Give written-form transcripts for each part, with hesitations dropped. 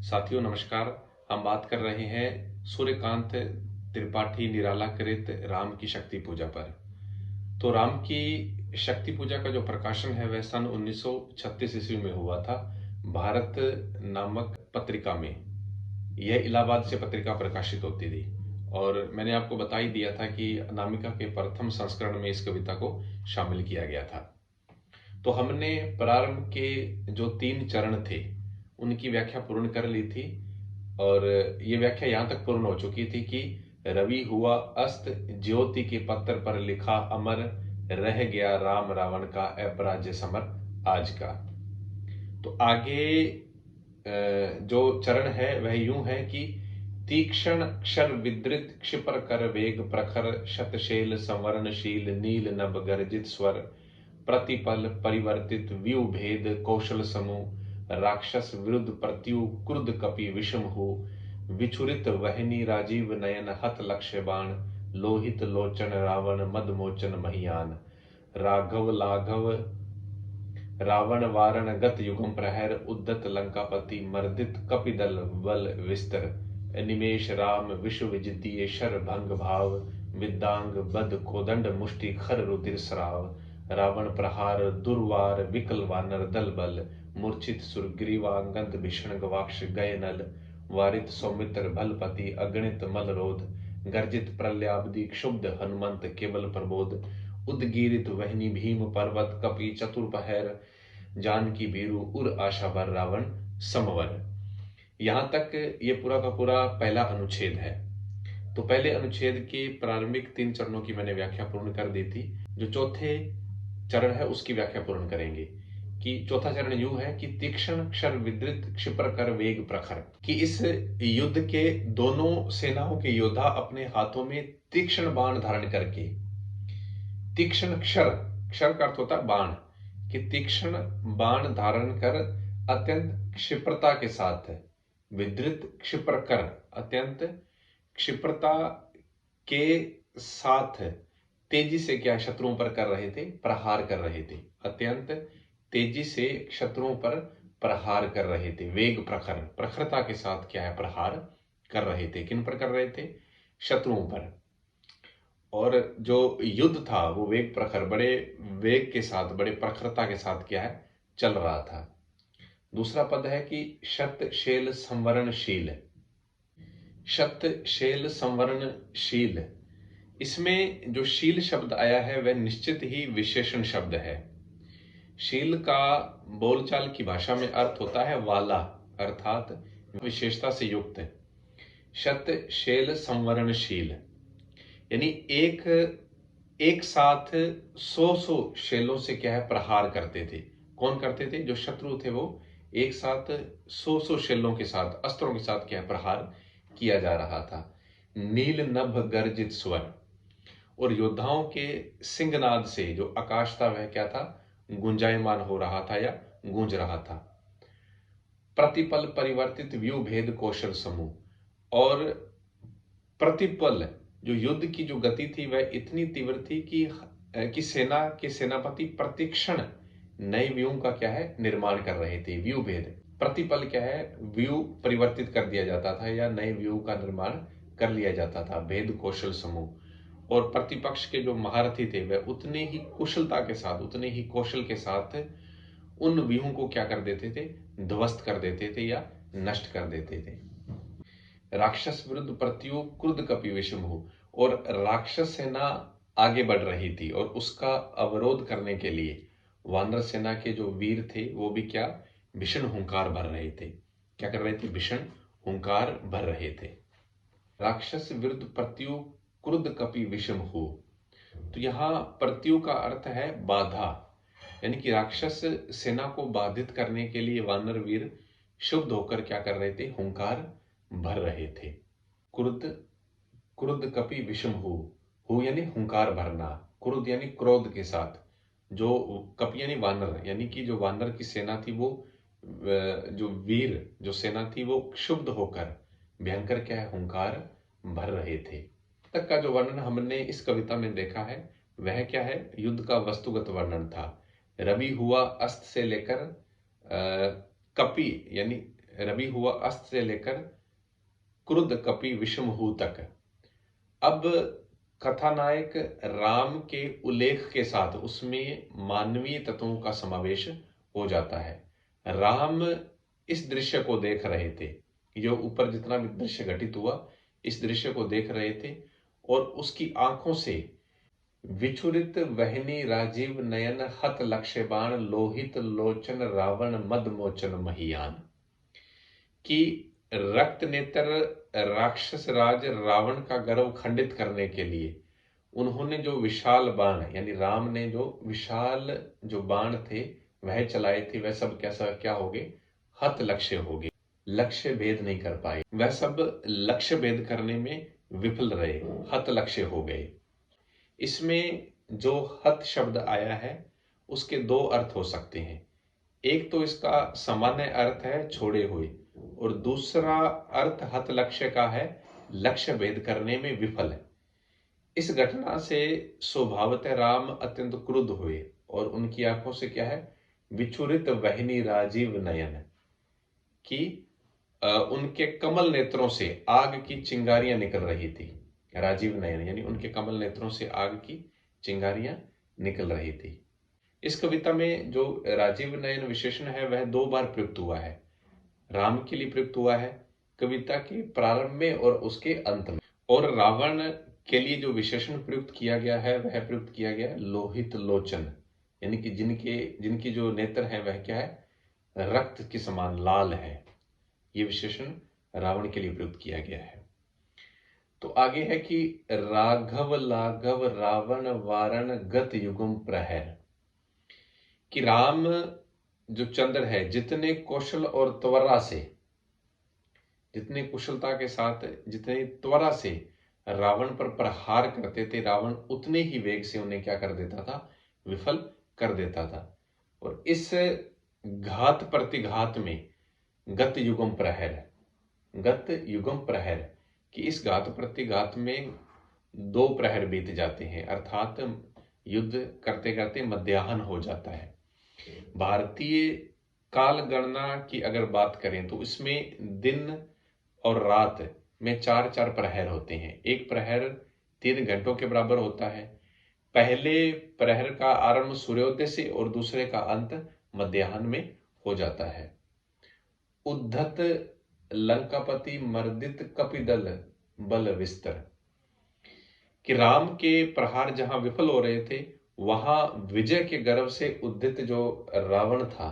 साथियों नमस्कार। हम बात कर रहे हैं सूर्यकांत त्रिपाठी निराला कृत राम की शक्ति पूजा पर। तो राम की शक्ति पूजा का जो प्रकाशन है वह सन 1936 ईस्वी में हुआ था, भारत नामक पत्रिका में। यह इलाहाबाद से पत्रिका प्रकाशित होती थी और मैंने आपको बता ही दिया था कि अनामिका के प्रथम संस्करण में इस कविता को शामिल किया गया था। तो हमने प्रारंभ के जो 3 चरण थे उनकी व्याख्या पूर्ण कर ली थी और ये व्याख्या यहाँ तक पूर्ण हो चुकी थी कि रवि हुआ अस्त, ज्योति के पत्थर पर लिखा अमर, रह गया राम रावण का अपराज्य समर आज का। तो आगे जो चरण है वह यूं है कि तीक्ष्ण क्षर विद्रित क्षिपर कर वेग प्रखर, शतशैल संवरणशील नील नभ गर्जित स्वर, प्रतिपल परिवर्तित व्यू भेद कौशल समूह, राक्षस विरुद्ध प्रत्यु क्रुद्ध कपि विषम हो, विचुरित वहनी राजीव नयन हत लक्ष्य बाण, लोहित लोचन रावण मद मोचन महियान, राघव लाघव रावण वारण गत युगम प्रहर, उद्दत लंकापति मर्दित कपिदल बल विस्तर, निमेश राम विश्व विजितीय शर भंग भाव, विद्यांग बद कोदंड मुष्टि खर रुधिर स्राव, रावण प्रहार दुर्वार विकल वानर दल बल, मूर्छित सुरग्रीवांगद भीषण गवाक्ष गय नल, वारित सौमित्र भलपति अगणित मल रोध, गर्जित प्रल्याब्धि क्षुब्ध हनुमंत केवल प्रबोध, उद्गीरित वहनी भीम पर्वत कपि चतुर्पहर, जानकी भीरु उर आशा भर रावण समवर। यहां तक ये पूरा का पूरा पहला अनुच्छेद है। तो पहले अनुच्छेद के प्रारंभिक 3 चरणों की मैंने व्याख्या पूर्ण कर दी थी। जो चौथे चरण है उसकी व्याख्या पूर्ण करेंगे कि चौथा चरण यूं है कि तीक्ष्ण क्षर विद्रित क्षिपर कर वेग प्रखर, कि इस युद्ध के दोनों सेनाओं के योद्धा अपने हाथों में तीक्ष्ण बाण धारण करके, तीक्ष्ण क्षर, क्षर का अर्थ होता है बाण, कि तीक्ष्ण बाण धारण कर अत्यंत क्षिप्रता के साथ, विद्रित क्षिपर कर, अत्यंत क्षिप्रता के साथ तेजी से क्या शत्रुओं पर कर रहे थे, प्रहार कर रहे थे। अत्यंत तेजी से शत्रुओं पर प्रहार कर रहे थे। वेग प्रखर, प्रखरता के साथ क्या है, प्रहार कर रहे थे। किन पर कर रहे थे? शत्रुओं पर। और जो युद्ध था वो वेग प्रखर, बड़े वेग के साथ, बड़े प्रखरता के साथ क्या है, चल रहा था। दूसरा पद है कि शतशैल संवरणशील। शतशैल संवरणशील, इसमें जो शील शब्द आया है वह निश्चित ही विशेषण शब्द है। शील का बोलचाल की भाषा में अर्थ होता है वाला, अर्थात विशेषता से युक्त। शतशैल संवरणशील यानी एक साथ 100 शैलों से क्या है, प्रहार करते थे। कौन करते थे? जो शत्रु थे वो एक साथ 100 शैलों के साथ, अस्त्रों के साथ क्या है, प्रहार किया जा रहा था। नील नभ गर्जित स्वर, और योद्धाओं के सिंहनाद से जो आकाश था वह क्या था, गुंजायमान हो रहा था या गूंज रहा था। प्रतिपल परिवर्तित व्यू भेद कौशल समूह, और प्रतिपल जो युद्ध की जो गति थी वह इतनी तीव्र थी कि सेना के सेनापति प्रतिक्षण नए व्यूह का क्या है, निर्माण कर रहे थे। व्यू भेद, प्रतिपल क्या है, व्यू परिवर्तित कर दिया जाता था या नए व्यू का निर्माण कर लिया जाता था। भेद कौशल समूह, और प्रतिपक्ष के जो महारथी थे वह उतने ही कुशलता के साथ, उतने ही कौशल के साथ उन व्यूहों को क्या कर देते थे, ध्वस्त कर देते थे या नष्ट कर देते थे। राक्षस विरुद्ध प्रत्यु क्रुद्ध कपि विषम हो, और राक्षस सेना आगे बढ़ रही थी और उसका अवरोध करने के लिए वानर सेना के जो वीर थे वो भी क्या, भीषण हुंकार भर रहे थे। क्या कर रहे थे? भीषण हुंकार भर रहे थे। राक्षस विरुद्ध प्रत्यु क्रुद्ध कपि विषम हो, तो यहां प्रत्यु का अर्थ है बाधा, यानी कि राक्षस सेना को बाधित करने के लिए वानर वीर शुद्ध होकर क्या कर रहे थे, हुंकार भर रहे थे। क्रुद्ध, क्रुद्ध कपि विषम हो यानी हुंकार भरना, क्रुद्ध यानी क्रोध के साथ, जो कपि यानी वानर, यानी कि जो वानर की सेना थी वो, जो वीर जो सेना थी वो क्षुब्ध होकर भयंकर क्या है, हुंकार भर रहे थे। तक का जो वर्णन हमने इस कविता में देखा है वह क्या है, युद्ध का वस्तुगत वर्णन था। रवि हुआ अस्त से लेकर कपि यानी रवि हुआ अस्त से लेकर क्रुद्ध कपि विषमहू तक। अब कथानायक राम के उल्लेख के साथ उसमें मानवीय तत्वों का समावेश हो जाता है। राम इस दृश्य को देख रहे थे, जो ऊपर जितना भी दृश्य घटित हुआ, इस दृश्य को देख रहे थे और उसकी आंखों से विचुरित वहनी राजीव नयन हत लक्ष्य बाण लोहित लोचन रावण मद मोचन महियान, कि रक्त नेत्र राक्षस राज रावण का गर्व खंडित करने के लिए उन्होंने जो विशाल बाण, यानी राम ने जो विशाल जो बाण थे वह चलाए थे, वह सब कैसा क्या हो गए, हत लक्ष्य हो गए, लक्ष्य भेद नहीं कर पाए, वह सब लक्ष्य भेद करने में विफल रहे, हत लक्ष्य हो गए। इसमें जो हत शब्द आया है उसके दो अर्थ हो सकते हैं। एक तो इसका सामान्य अर्थ है छोड़े हुए, और दूसरा अर्थ हत लक्ष्य का है लक्ष्य भेद करने में विफल है। इस घटना से स्वभावतः राम अत्यंत क्रुद्ध हुए और उनकी आंखों से क्या है, विचुरित वहनी राजीव नयन, कि उनके कमल नेत्रों से आग की चिंगारियां निकल रही थी। राजीव नयन यानी उनके कमल नेत्रों से आग की चिंगारियां निकल रही थी। इस कविता में जो राजीव नयन विशेषण है वह दो बार प्रयुक्त हुआ है। राम के लिए प्रयुक्त हुआ है कविता के प्रारंभ में और उसके अंत में, और रावण के लिए जो विशेषण प्रयुक्त किया गया है वह प्रयुक्त किया गया लोहित लोचन, यानी कि जिनकी जो नेत्र है वह क्या है, रक्त के समान लाल है। यह विशेषण रावण के लिए प्रयुक्त किया गया है। तो आगे है कि राघव लाघव रावण वारण गत युगम प्रहर, कि राम जो चंद्र है जितने कौशल और त्वरा से, जितने कुशलता के साथ, जितनी त्वरा से रावण पर प्रहार करते थे, रावण उतने ही वेग से उन्हें क्या कर देता था, विफल कर देता था। और इस घात प्रतिघात में गत युगम प्रहर, गत युगम प्रहर, कि इस घात प्रतिघात में दो प्रहर बीत जाते हैं, अर्थात युद्ध करते करते मध्याह्न हो जाता है। भारतीय काल गणना की अगर बात करें तो इसमें दिन और रात में चार चार प्रहर होते हैं। एक प्रहर 3 घंटों के बराबर होता है। पहले प्रहर का आरंभ सूर्योदय से और दूसरे का अंत मध्याह्न में हो जाता है। उद्धत लंकापति मर्दित कपिदल बल विस्तर, कि राम के प्रहार जहां विफल हो रहे थे वहां विजय के गर्व से उद्धित जो रावण था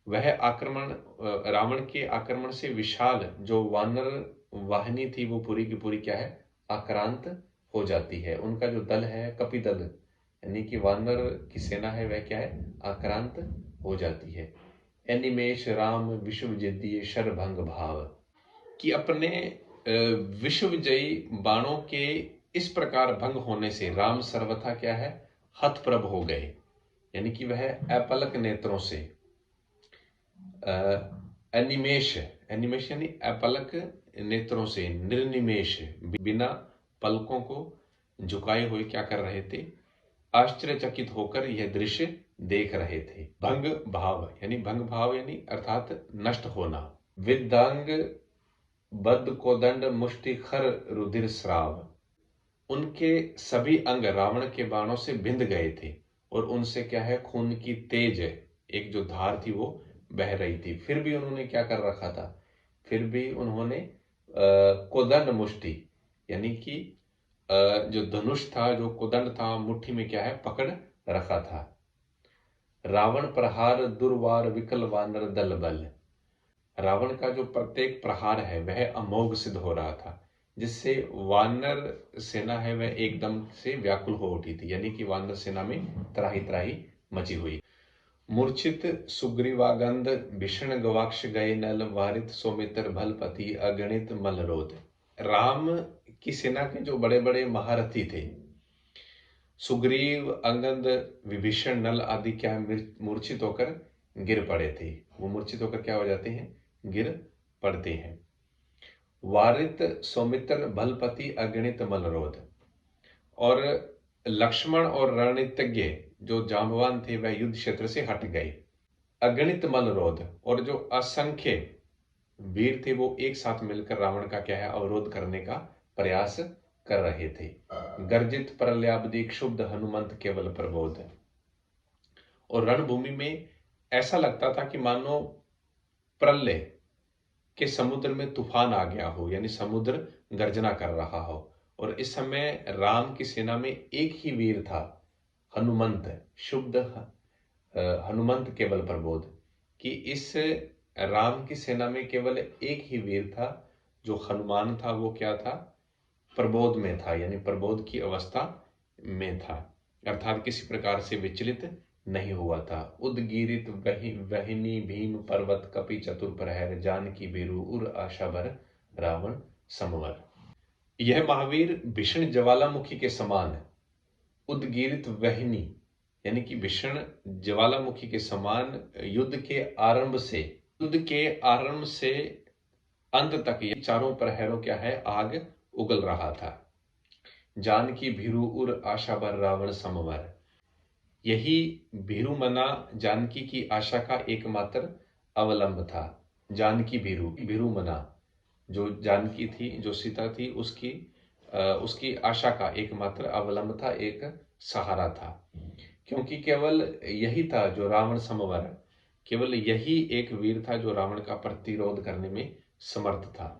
वह रावण के आक्रमण से विशाल जो वानर वाहिनी थी वो पूरी की पूरी क्या है, आक्रांत हो जाती है। उनका जो दल है कपिदल, यानी कि वानर की सेना है वह क्या है, आक्रांत हो जाती है। एनिमेश राम विश्व जिद्दिये शरभंग भाव, कि अपने विश्व विजयी बाणों के इस प्रकार भंग होने से राम सर्वथा क्या है, हतप्रभ हो गए, यानी कि वह अपलक नेत्रों से, एनिमेश यानी अपलक नेत्रों से, निर्निमेश बिना पलकों को झुकाए हुए क्या कर रहे थे, आश्चर्यचकित होकर यह दृश्य देख रहे थे। भंग भाव यानी अर्थात नष्ट होना। विदांग बद्ध कोदंड मुष्टि खर रुधिर श्राव, उनके सभी अंग रावण के बाणों से भिंद गए थे और उनसे क्या है, खून की तेज एक जो धार थी वो बह रही थी। फिर भी उन्होंने क्या कर रखा था, फिर भी उन्होंने कोदंड मुष्टि यानी कि जो धनुष था, जो कोदंड था, मुट्ठी में क्या है, पकड़ रखा था। रावण प्रहार दुर्वार विकल वानर दल बल, रावण का जो प्रत्येक प्रहार है वह अमोघ सिद्ध हो रहा था, जिससे वानर सेना है वह एकदम से व्याकुल हो उठी थी, यानी कि वानर सेना में त्राही त्राही मची हुई। मूर्छित सुग्रीवागंध भीषण गवाक्ष गए नल वारित सौमित्र भलपति अगणित मलरोध, राम की सेना के जो बड़े बड़े महारथी थे, सुग्रीव अंगद विभीषण नल आदि क्या मूर्छित होकर गिर पड़े थे। वो मूर्छित होकर क्या हो जाते हैं, गिर पड़ते हैं। वारित सौमित्र भलपति अगणित मलरोध, और लक्ष्मण और रणनीतिज्ञ जो जांबवान थे वह युद्ध क्षेत्र से हट गए। अगणित मलरोध और जो असंख्य वीर थे वो एक साथ मिलकर रावण का क्या है अवरोध करने का प्रयास कर रहे थे। गर्जित प्रलयाब्दि क्षुब्ध हनुमंत केवल प्रबोध। और रणभूमि में ऐसा लगता था कि मानो प्रलय के समुद्र में तूफान आ गया हो, यानी समुद्र गर्जना कर रहा हो। और इस समय राम की सेना में एक ही वीर था, हनुमंत, शुद्ध हनुमंत केवल प्रबोध, कि इस राम की सेना में केवल एक ही वीर था जो हनुमान था, वो क्या था, प्रबोध में था, यानी प्रबोध की अवस्था में था, अर्थात किसी प्रकार से विचलित नहीं हुआ था। उदगीरित वहिनी भीम पर्वत कपि चतुर प्रहर जानकी भिरु उर आशा भर रावण समवर। यह महावीर भीषण ज्वालामुखी के समान है। उदगीरित वहिनी यानी कि भीषण ज्वालामुखी के समान युद्ध के आरंभ से अंत तक ये चारों प्रहरों क्या है आग उगल रहा था। जानकी भीरु उर आशा भर रावण समवर। यही भीरु मना जानकी की आशा का एकमात्र अवलंब था। जानकी भीरु मना, जो जानकी थी, जो सीता थी, उसकी आशा का एकमात्र अवलंब था, एक सहारा था, क्योंकि केवल यही था जो रावण समवर, केवल यही एक वीर था जो रावण का प्रतिरोध करने में समर्थ था।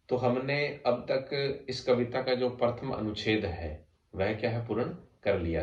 तो हमने अब तक इस कविता का जो प्रथम अनुच्छेद है वह क्या है पूर्ण कर लिया।